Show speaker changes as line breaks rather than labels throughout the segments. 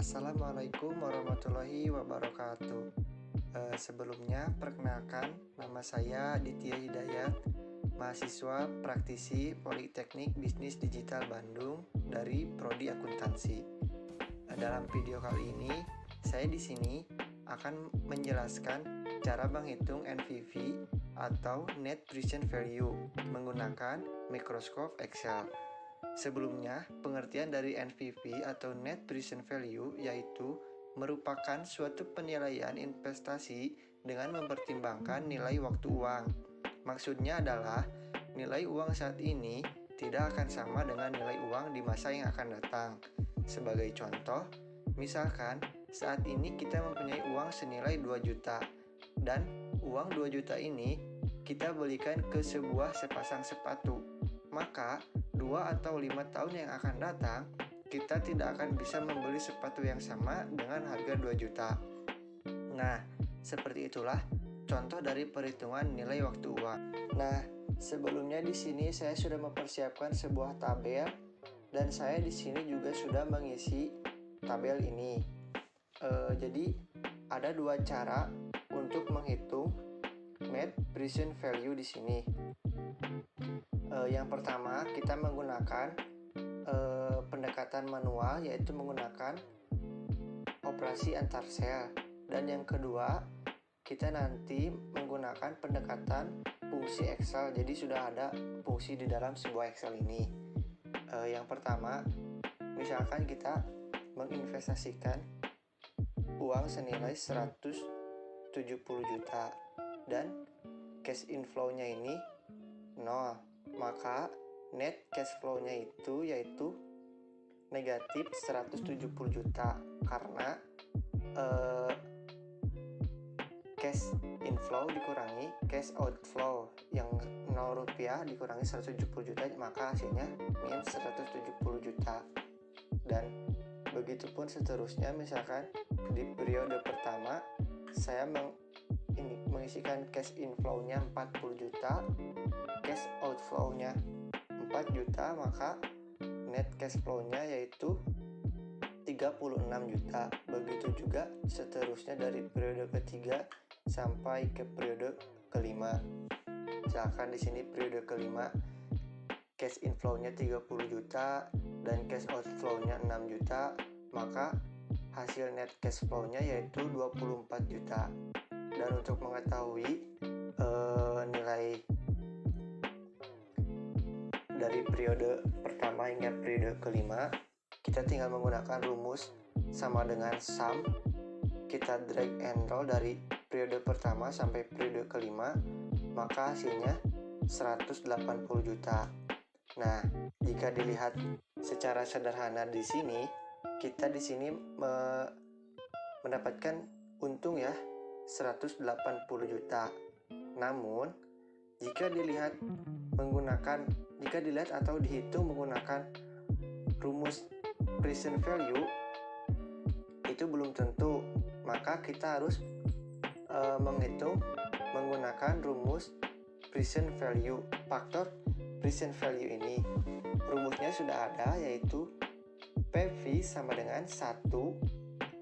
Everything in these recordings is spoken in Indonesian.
Assalamualaikum warahmatullahi wabarakatuh. Sebelumnya, perkenalkan, nama saya Ditya Hidayat, mahasiswa praktisi Politeknik Bisnis Digital Bandung dari Prodi Akuntansi. Dalam video kali ini, saya di sini akan menjelaskan cara menghitung NPV atau Net Present Value menggunakan Microsoft Excel. Sebelumnya, pengertian dari NPV atau Net Present Value yaitu merupakan suatu penilaian investasi dengan mempertimbangkan nilai waktu uang. Maksudnya adalah nilai uang saat ini tidak akan sama dengan nilai uang di masa yang akan datang. Sebagai contoh, misalkan saat ini kita mempunyai uang senilai 2 juta dan uang 2 juta ini kita belikan ke sebuah sepasang sepatu. Maka 2 atau 5 tahun yang akan datang, kita tidak akan bisa membeli sepatu yang sama dengan harga 2 juta. Nah, seperti itulah contoh dari perhitungan nilai waktu uang. Nah, sebelumnya di sini saya sudah mempersiapkan sebuah tabel dan saya di sini juga sudah mengisi tabel ini. Jadi ada 2 cara untuk menghitung net present value di sini. Yang pertama, kita menggunakan pendekatan manual, yaitu menggunakan operasi antar sel. Dan yang kedua, kita nanti menggunakan pendekatan fungsi Excel. Jadi sudah ada fungsi di dalam sebuah Excel ini. Yang pertama, misalkan kita menginvestasikan uang senilai 170 juta dan cash inflow-nya ini 0. Maka net cash flow-nya itu yaitu negatif 170 juta karena cash inflow dikurangi cash outflow yang 0 rupiah dikurangi 170 juta, maka hasilnya minus 170 juta. Dan begitupun seterusnya. Misalkan di periode pertama saya mengisikan cash inflow-nya 40 juta, cash outflow-nya 4 juta, maka net cash flow-nya yaitu 36 juta. Begitu juga seterusnya dari periode ketiga sampai ke periode kelima. Misalkan di sini periode kelima cash inflow-nya 30 juta dan cash outflow-nya 6 juta, maka hasil net cash flow-nya yaitu 24 juta. Dan untuk mengetahui nilai dari periode pertama hingga periode kelima, kita tinggal menggunakan rumus sama dengan sum. Kita drag and roll dari periode pertama sampai periode kelima, maka hasilnya 180 juta. Nah, jika dilihat secara sederhana di sini, kita di sini mendapatkan untung ya 180 juta. Namun, jika dilihat atau dihitung menggunakan rumus present value, itu belum tentu. Maka kita harus menghitung menggunakan rumus present value. Faktor present value ini rumusnya sudah ada, yaitu PV sama dengan 1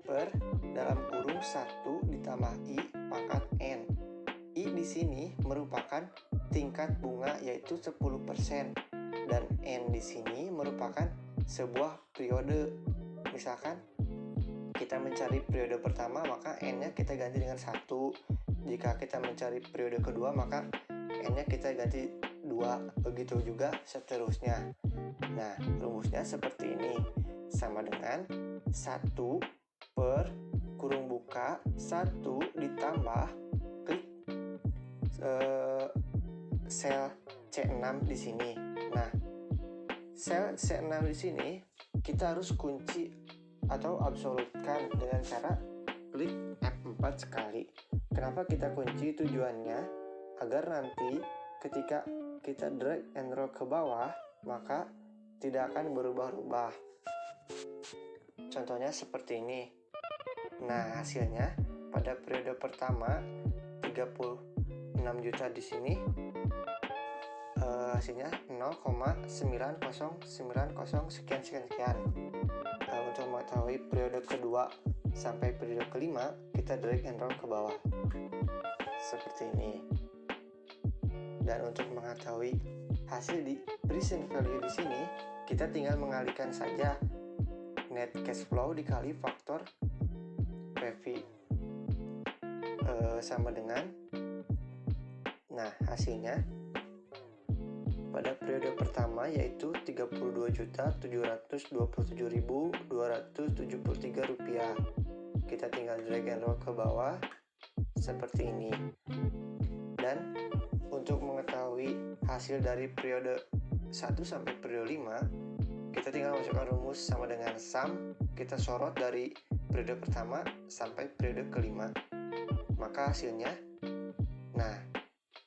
per dalam kurung 1 ditambah I pangkat N. I di sini merupakan tingkat bunga yaitu 10% dan N di sini merupakan sebuah periode. Misalkan kita mencari periode pertama, maka N-nya kita ganti dengan 1. Jika kita mencari periode kedua, maka N-nya kita ganti 2. Begitu juga seterusnya. Nah, rumusnya seperti ini. Sama dengan 1 per kurung buka 1 ditambah klik sel C6 di sini. Nah, sel C6 di sini kita harus kunci atau absolutkan dengan cara klik F4 sekali. Kenapa kita kunci? Tujuannya agar nanti ketika kita drag and roll ke bawah, maka tidak akan berubah-ubah. Contohnya seperti ini. Nah, hasilnya pada periode pertama 36 juta di sini, hasilnya 0,9090 sekian. Untuk mengetahui periode kedua sampai periode kelima, kita drag and drop ke bawah seperti ini. Dan untuk mengetahui hasil di present value di sini, kita tinggal mengalihkan saja net cash flow dikali faktor PV sama dengan, nah hasilnya pada periode pertama yaitu Rp32.727.273. Kita tinggal drag and drop ke bawah seperti ini. Dan untuk mengetahui hasil dari periode 1 sampai periode 5, kita tinggal masukkan rumus sama dengan sum. Kita sorot dari periode pertama sampai periode kelima, maka hasilnya, nah,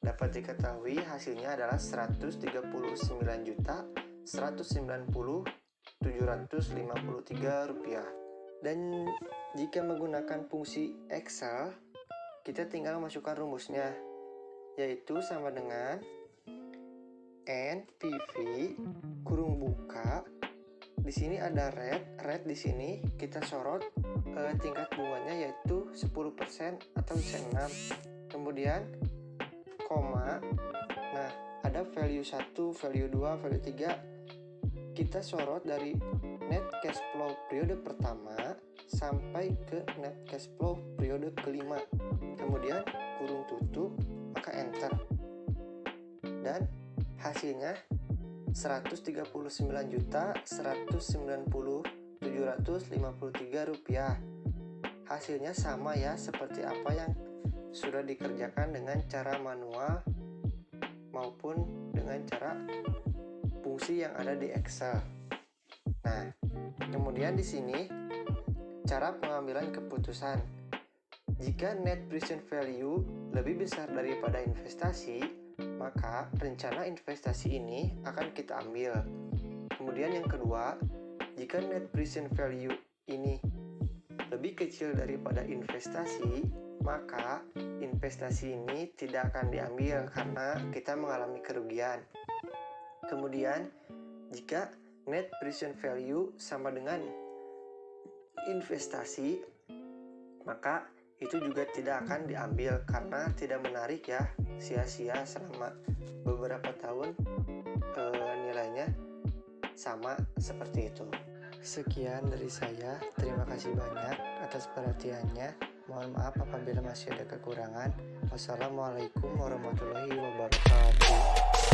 dapat diketahui hasilnya adalah Rp199.190.753. Dan jika menggunakan fungsi Excel, kita tinggal masukkan rumusnya, yaitu sama dengan NPV kurung buka. Di sini ada rate di sini kita sorot tingkat bunganya yaitu 10% atau bisa 6. Kemudian koma. Nah, ada value 1, value 2, value 3. Kita sorot dari net cash flow periode pertama sampai ke net cash flow periode kelima. Kemudian kurung tutup, maka enter. Dan hasilnya Rp199.190.753. Hasilnya sama ya seperti apa yang sudah dikerjakan dengan cara manual maupun dengan cara fungsi yang ada di Excel. Nah, kemudian di sini cara pengambilan keputusan. Jika net present value lebih besar daripada investasi, maka rencana investasi ini akan kita ambil. Kemudian yang kedua, jika net present value ini lebih kecil daripada investasi, maka investasi ini tidak akan diambil karena kita mengalami kerugian. Kemudian, jika net present value sama dengan investasi, maka itu juga tidak akan diambil karena tidak menarik ya, sia-sia selama beberapa tahun nilainya sama seperti itu. Sekian dari saya, terima kasih banyak atas perhatiannya. Mohon maaf apabila masih ada kekurangan. Wassalamualaikum warahmatullahi wabarakatuh.